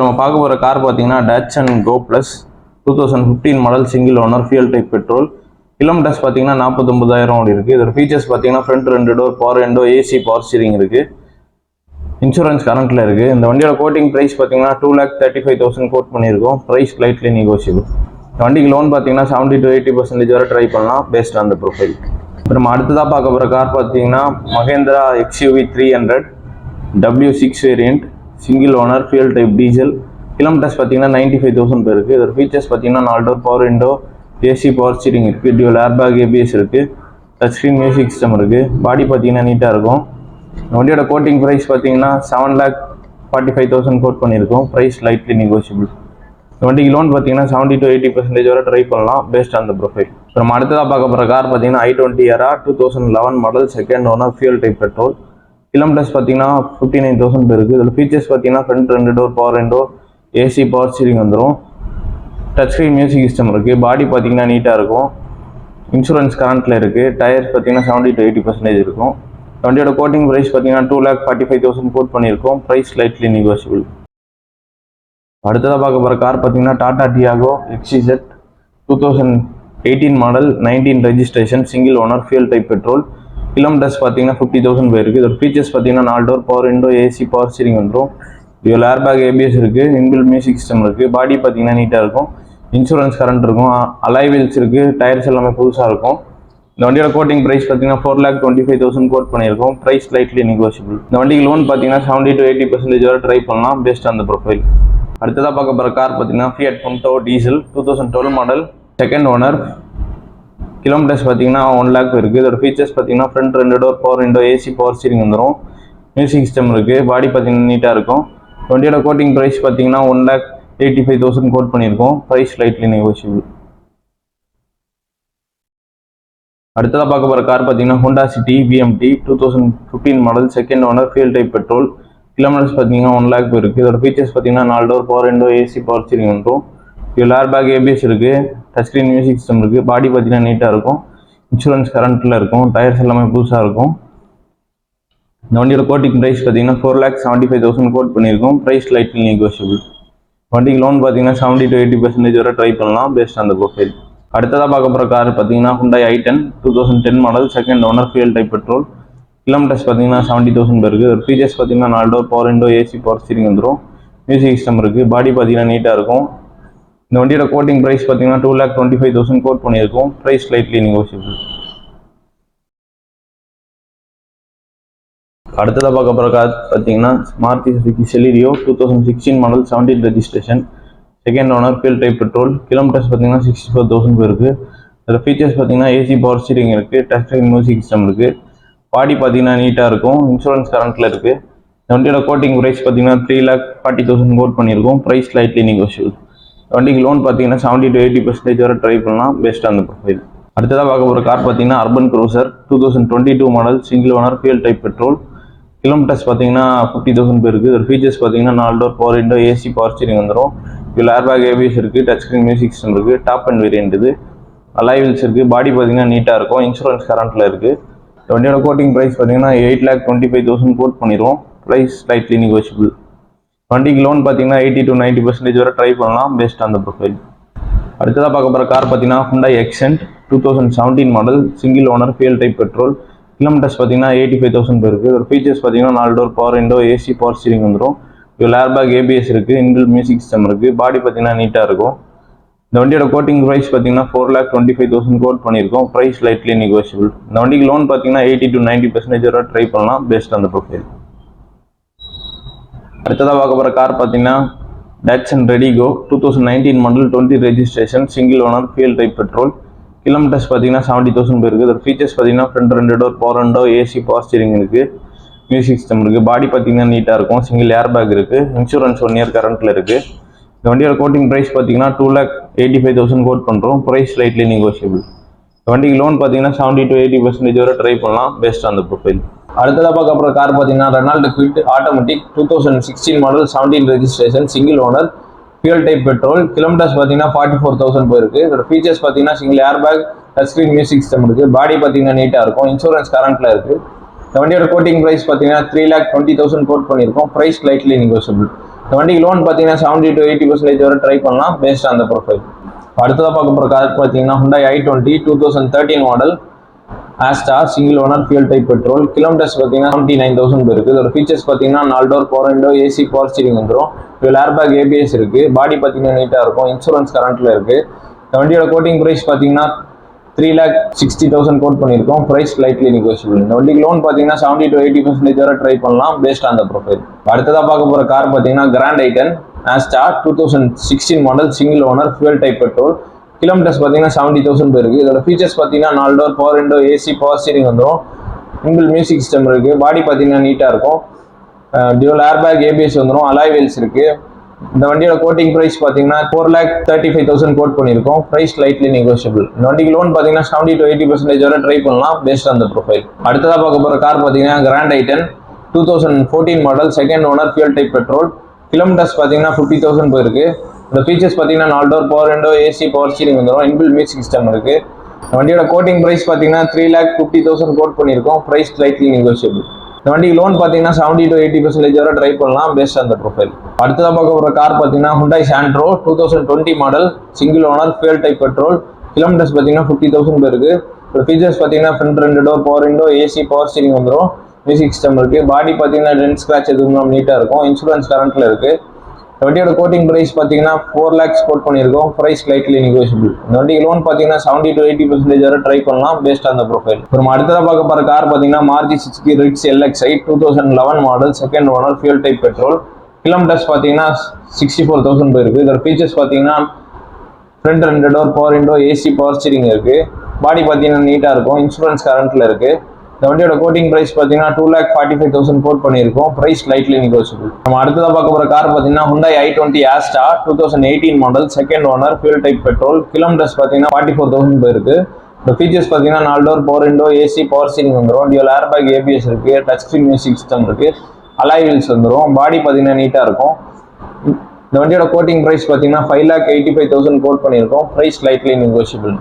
நம்ம பார்க்க போகிற கார் பார்த்தீங்கன்னா Datsun Go Plus 2015 model single owner fuel type petrol. Kilometres பார்த்தீங்கன்னா 49,000 ஓடி இருக்குது. இதோட ஃபீச்சர்ஸ் பார்த்தீங்கன்னா front 2 door, power window, AC, power steering இருக்குது. இன்சூரன்ஸ் கரண்ட்டில் இருக்குது. இந்த வண்டியோட கோட்டிங் ப்ரைஸ் பார்த்தீங்கன்னா 2,35,000 கோட் பண்ணியிருக்கோம். Price slightly negotiable. இந்த வண்டிக்கு லோன் பார்த்தீங்கன்னா 70 to 80% வரை ட்ரை பண்ணலாம் பேஸ்ட் ஆன் த ப்ரொஃபைல். இப்போ நம்ம அடுத்ததாக பார்க்க போகிற கார் பார்த்தீங்கன்னா Mahindra XUV 300 W6 variant single owner fuel type diesel. Kilometres பார்த்தீங்கன்னா 95,000 போயிருக்கு. இதோட ஃபீச்சர்ஸ் பார்த்தீங்கன்னா 4 door, power window, AC, power steering இருக்குது. டியூவல் ஏர்பேக், ஏபிஎஸ் இருக்குது. டச் ஸ்க்ரீன் மியூசிக் சிஸ்டம் இருக்குது. பாடி பார்த்தீங்கன்னா நீட்டாக இருக்கும். வண்டியோட கோட்டிங் ப்ரைஸ் பார்த்தீங்கன்னா 7,45,000 கோட் பண்ணியிருக்கோம். Price lightly negotiable. இந்த வண்டிக்கு லோன் பார்த்தீங்கன்னா 70 to 80% வரை ட்ரை பண்ணலாம் பேஸ்ட் ஆன் த ப்ரொஃபைல். இப்போ நம்ம அடுத்ததாக பார்க்க போகிற கார் பார்த்தீங்கன்னா i20 Era 2011 model second owner fuel type petrol. Kilometres பார்த்தீங்கன்னா 59,000 போயிருக்கு. இதில் ஃபீச்சர்ஸ் பார்த்தீங்கன்னா front 2 door, power window, AC, power steering வந்துடும். டச் ஸ்க்ரீன் மியூசிக் சிஸ்டம் இருக்குது. பாடி பார்த்தீங்கன்னா நீட்டாக இருக்கும். இன்சூரன்ஸ் கரண்ட்டில் இருக்குது. டயர்ஸ் பார்த்தீங்கன்னா 70 to 80% இருக்கும். வண்டியோட கோட்டிங் ப்ரைஸ் பார்த்தீங்கன்னா 2,45,000 கோட் பண்ணியிருக்கோம். Price lightly negotiable. அடுத்ததாக பார்க்க போகிற கார் பார்த்தீங்கன்னா Tata Tiago XZ 2018 model 19 registration single owner fuel type petrol. Kilometres பார்த்தீங்கன்னா 50,000 போயிருக்கு. இதோட ஃபீச்சர்ஸ் பார்த்தீங்கன்னா 4 door, power window, AC, power steering வந்துடும். டியூவல் ஏர்பேக், ஏபிஎஸ் இருக்குது. இன்பில்ட் மியூசிக் சிஸ்டம் இருக்குது. பாடி பார்த்தீங்கன்னா நீட்டாக இருக்கும். இன்சூரன்ஸ் கரண்ட் இருக்கும். அலாய் வீல்ஸ் இருக்குது. டயர்ஸ் எல்லாமே புதுசாக இருக்கும். இந்த வண்டியோட கோட்டிங் ப்ரைஸ் பார்த்தீங்கன்னா 4,25,000 கோட் பண்ணியிருக்கோம். Price slightly negotiable. இந்த வண்டிக்கு லோன் பார்த்தீங்கன்னா 70 to 80% வரை ட்ரை பண்ணலாம் பேஸ்ட் ஆன் த ப்ரொஃபைல். அடுத்ததாக பார்க்க போகிற கார் பார்த்தீங்கன்னா Fiat Punto diesel 2012 model second owner. Kilometres பார்த்தீங்கன்னா 1 lakh இருக்குது. இதோட ஃபீச்சர்ஸ் பார்த்தீங்கன்னா front 2 door, power window, AC, power steering வந்துடும். மியூசிக் சிஸ்டம் இருக்குது. பாடி பார்த்தீங்கன்னா நீட்டாக இருக்கும். வண்டியோட கோட்டிங் ப்ரைஸ் பார்த்தீங்கன்னா 1,85,000 கோட் பண்ணியிருக்கோம். Price lightly negotiable. அடுத்ததாக பார்க்க போகிற கார் பார்த்தீங்கன்னா Honda City VMT 2015 model second owner fuel type petrol. Kilometres பார்த்தீங்கன்னா 1 lakh இருக்குது. இதோட ஃபீச்சர்ஸ் பார்த்தீங்கன்னா 4 door, power window, AC, power steering வந்துடும். டியூவல் ஏர்பேக், ஏபிஎஸ் இருக்குது. டச் ஸ்க்ரீன் மியூசிக் சிஸ்டம் இருக்குது. பாடி பார்த்தீங்கன்னா நீட்டாக இருக்கும். இன்சூரன்ஸ் கரண்ட்டில் இருக்கும். டயர்ஸ் எல்லாமே புதுசாக இருக்கும். இந்த வண்டியோட கோட்டிங் ப்ரைஸ் பார்த்தீங்கன்னா 4,75,000 கோட் பண்ணியிருக்கோம். Price lightly negotiable. வண்டிக்கு லோன் பார்த்தீங்கன்னா 70 to 80% வரை ட்ரை பண்ணலாம் பேஸ்ட் ஆன் த ப்ரொஃபைல். அடுத்ததாக பார்க்க போகிற கார் பார்த்தீங்கன்னா Hyundai i10 2010 model second owner fuel type petrol. Kilometres பார்த்தீங்கன்னா 70,000 பேருக்கு. ஒரு ஃபீச்சர்ஸ் பார்த்தீங்கன்னா 4 door, power window, AC, power steering வந்துடும். மியூசிக் சிஸ்டம் இருக்குது. பாடி பார்த்தீங்கன்னா நீட்டாக இருக்கும். இந்த வண்டியோட கோட்டிங் ப்ரைஸ் பார்த்தீங்கன்னா 2,25,000 கோட் பண்ணியிருக்கோம். Price slightly negotiable. அடுத்ததாக பார்க்க போகிற கார் பார்த்தீங்கன்னா Maruti Suzuki Celerio 2016 model 17 registration second owner fuel type petrol. Kilometres பார்த்தீங்கன்னா 64,000 போயிருக்கு. இதில் ஃபீச்சர்ஸ் பார்த்தீங்கன்னா ஏசி, பவர் ஸ்டீரிங் இருக்குது. டச் ஸ்க்ரீன் மியூசிக் சிஸ்டம் இருக்குது. பாடி பார்த்தீங்கன்னா நீட்டாக இருக்கும். இன்சூரன்ஸ் கரண்ட்டில் இருக்குது. இந்த வண்டியோட கோட்டிங் ப்ரைஸ் பார்த்தீங்கன்னா 3,40,000 கோட் பண்ணியிருக்கோம். Price slightly negotiable. வண்டிக்கு லோன் பார்த்தீங்கன்னா 70 to 80% வரை ட்ரை பண்ணலாம் பேஸ்ட் ஆன் த ப்ரொஃபைல். அடுத்ததாக பார்க்க போகிற கார் பார்த்தீங்கன்னா urban cruiser 2022 model single owner fuel type petrol. Kilometres பார்த்தீங்கன்னா 50,000 பேருக்கு. ஒரு ஃபீச்சர்ஸ் பார்த்தீங்கன்னா 4 door, power window, AC, power steering வந்துடும். இதில் ஏர்பேக், ஏபிஎஸ் இருக்குது. டச் ஸ்க்ரீன் மியூசிக் சிஸ்டம் இருக்குது. டாப் அண்ட் வேரியன்ட் இது. அலாய் வீல்ஸ் இருக்குது. பாடி பார்த்தீங்கன்னா நீட்டாக இருக்கும். இன்சூரன்ஸ் கரண்ட்டில் இருக்குது. வண்டியோட கோட்டிங் ப்ரைஸ் பார்த்தீங்கன்னா 8,25,000 கோட் பண்ணிடுவோம். Price slightly negotiable. வண்டிக்கு லோன் பார்த்தீங்கன்னா 80 to 90% வரை ட்ரை பண்ணலாம் பேஸ்ட் ஆன் த ப்ரொஃபைல். அடுத்ததாக பார்க்க போகிற கார் பார்த்தீங்கன்னா Hyundai Accent 2017 model single owner fuel type petrol. Kilometres பார்த்தீங்கன்னா 85,000 பேருக்கு. ஒரு ஃபீச்சர்ஸ் பார்த்தீங்கன்னா 4 door, power window, AC, power steering வந்துடும். இதில் ஏர்பேக், ஏபிஎஸ் இருக்குது. இன்பில்ட் மியூசிக் சிஸ்டம் இருக்குது. பாடி பார்த்தீங்கன்னா நீட்டாக இருக்கும். இந்த வண்டியோட கோட்டிங் ப்ரைஸ் பார்த்தீங்கன்னா 4,25,000 கோட் பண்ணியிருக்கோம். Price lightly negotiable. இந்த வண்டிக்கு லோன் பார்த்தீங்கன்னா 80 to 90% வரை ட்ரை பண்ணலாம் பேஸ்ட் ஆன் த ப்ரொஃபைல். அடுத்ததாக பார்க்க போகிற கார் பார்த்தீங்கன்னா Datsun Redigo 2019 model 20 registration single owner fuel type petrol. Kilometres பார்த்தீங்கன்னா 70,000 பேருக்கு. இதோட ஃபீச்சர்ஸ் பார்த்தீங்கன்னா front 2 door, power window, AC, power steering இருக்குது. மியூசிக் சிஸ்டம் இருக்குது. பாடி பார்த்தீங்கன்னா நீட்டாக இருக்கும். சிங்கிள் ஏர்பேக் இருக்குது. இன்சூரன்ஸ் 1 year கரண்ட்டில் இருக்குது. இந்த வண்டியோட கோட்டிங் ப்ரைஸ் பார்த்தீங்கன்னா 2,85,000 கோட் பண்ணுறோம். Price slightly negotiable. இந்த வண்டிக்கு லோன் பார்த்தீங்கன்னா 70 to 80% வரை ட்ரை பண்ணலாம் பேஸ்ட் ஆன் த ப்ரொஃபைல். அடுத்ததாக பார்க்க போகிற கார் பார்த்தீங்கன்னா Renault Kwid automatic 2016 model 17 registration single owner fuel type petrol. Kilometres பார்த்தீங்கன்னா 44,000 போயிருக்கு. இதோட ஃபீச்சர்ஸ் பார்த்தீங்கன்னா single airbag, touch screen music system இருக்குது. பாடி பார்த்தீங்கன்னா நீட்டாக இருக்கும். இன்சூரன்ஸ் கரண்ட்டில் இருக்குது. இந்த வண்டியோட கோட்டிங் ப்ரைஸ் பார்த்தீங்கன்னா 3,20,000 கோட் பண்ணியிருக்கோம். Price slightly negotiable. இந்த வண்டிக்கு லோன் பார்த்தீங்கன்னா 70 to 80% வரை ட்ரை பண்ணலாம் பேஸ்ட் அந்த ப்ரொஃபைல். அடுத்ததாக பார்க்க போகிற கார் பார்த்தீங்கன்னா Hyundai i20 2013 model Asta single owner fuel type petrol. Kilometres பார்த்தீங்கன்னா 79,000 போயிருக்கு. இதோட ஃபீச்சர்ஸ் பார்த்தீங்கன்னா 4 door power window, AC power steering வந்துடும். இதில் ஏர்பேக் ஏபிஎஸ் இருக்குது. பாடி பார்த்தீங்கன்னா நீட்டாக இருக்கும். இன்சூரன்ஸ் கரண்ட்டில் இருக்குது. இந்த வண்டியோட கோட்டிங் ப்ரைஸ் பார்த்தீங்கன்னா 3,60,000 கோட் பண்ணியிருக்கோம். Price slightly negotiable. இந்த வண்டிக்கு லோன் பார்த்தீங்கன்னா 70 to 80% வரை ட்ரை பண்ணலாம் பேஸ்ட் ஆன் த ப்ரொஃபைல். அடுத்ததாக பார்க்க போகிற கார் பார்த்தீங்கன்னா கிராண்ட் ஐட்டன் Asta 2016 model single owner fuel type petrol. Kilometres பார்த்தீங்கன்னா 70,000 போயிருக்கு. இதோட ஃபீச்சர்ஸ் பார்த்தீங்கன்னா 4 door power window, AC power steering வந்துடும். இன்பில் மியூசிக் சிஸ்டம் இருக்குது. பாடி பார்த்தீங்கன்னா நீட்டாக இருக்கும். டியூவல் ஏர்பேக் ஏபிஎஸ் வந்துடும். அலாய் வீல்ஸ் இருக்குது. இந்த வண்டியோட கோட்டிங் ப்ரைஸ் பார்த்தீங்கன்னா 4,35,000 கோட் பண்ணியிருக்கோம். Price slightly negotiable. இந்த வண்டிக்கு லோன் பார்த்தீங்கன்னா 70 to 80% வரை ட்ரை பண்ணலாம் பேஸ்ட் ஆன் த ப்ரொஃபைல். அடுத்ததாக பார்க்க போகிற கார் பார்த்தீங்கன்னா கிராண்ட் ஐட்டன் 2014 model second owner fuel type petrol. Kilometres பார்த்தீங்கன்னா 50,000 போயிருக்கு. இந்த ஃபீச்சர்ஸ் பார்த்தீங்கன்னா 4 door power window, AC power steering வந்துடும். இன்பில் மியூசிக் சிஸ்டம் இருக்குது. வண்டியோட கோட்டிங் ப்ரைஸ் பார்த்தீங்கன்னா 3,50,000 கோட் பண்ணியிருக்கோம். Price slightly negotiable. இந்த வண்டிக்கு லோன் பார்த்தீங்கன்னா 70 to 80% வரை ட்ரை பண்ணலாம் பேஸ்ட் ஆன் த ப்ரொஃபைல். அடுத்ததாக பார்க்க போகிற கார் பார்த்தீங்கன்னா Hyundai Santro 2020 model single owner fuel type petrol. Kilometres பார்த்தீங்கன்னா 50,000 போயிருக்கு. இப்போ ஃபீச்சர்ஸ் பார்த்தீங்கன்னா front 2 door power window, AC power steering வந்துடும். மியூசிக் சிஸ்டம் இருக்குது. பாடி பார்த்தீங்கன்னா டென்ட் ஸ்க்ராட்ச் எதுவும் நீட்டாக இருக்கும். இன்சூரன்ஸ் கரண்ட்டில் இருக்குது. இந்த வண்டியோட கோட்டிங் ப்ரைஸ் பார்த்தீங்கன்னா 4 lakhs கோட் பண்ணியிருக்கோம். Price slightly negotiable. இந்த வண்டிக்கு லோன் பார்த்தீங்கன்னா 70 to 80% வரை ட்ரை பண்ணலாம் பேஸ்ட் ஆன் த ப்ரொஃபைல். அப்புறம் அடுத்ததாக பார்க்க போகிற கார் பார்த்தீங்கன்னா Maruti Suzuki Ritz LXi 2011 model second owner fuel type petrol. Kilometres பார்த்தீங்கன்னா 64,000 போயிருக்கு. இதோட ஃபீச்சர்ஸ் பார்த்தீங்கன்னா front 2 door power window, AC power steering இருக்குது. பாடி பார்த்தீங்கன்னா நீட்டாக இருக்கும். இன்சூரன்ஸ் கரண்ட்டில் இருக்குது. இந்த வண்டியோட கோட்டிங் ப்ரைஸ் பார்த்தீங்கன்னா 2,45,000 கோட் பண்ணியிருக்கோம். Price slightly negotiable. நம்ம அடுத்ததாக பார்க்க போகிற கார் பார்த்தீங்கன்னா Hyundai i20 Asta 2018 model second owner fuel type petrol. Kilometres பார்த்தீங்கன்னா 44,000 போயிருக்கு. இந்த ஃபீச்சர்ஸ் பார்த்தீங்கன்னா 4 door power window, AC power steering வந்துடும். டியூவல் ஏர்பேக் ஏபிஎஸ் இருக்குது. டச் ஸ்க்ரீன் மியூசிக் சிஸ்டம் இருக்குது. அலாய் வீல்ஸ் வந்துடும். பாடி பார்த்தீங்கன்னா நீட்டாக இருக்கும். இந்த வண்டியோட கோட்டிங் ப்ரைஸ் பார்த்தீங்கன்னா 5,85,000 கோட் பண்ணியிருக்கோம். Price slightly negotiable.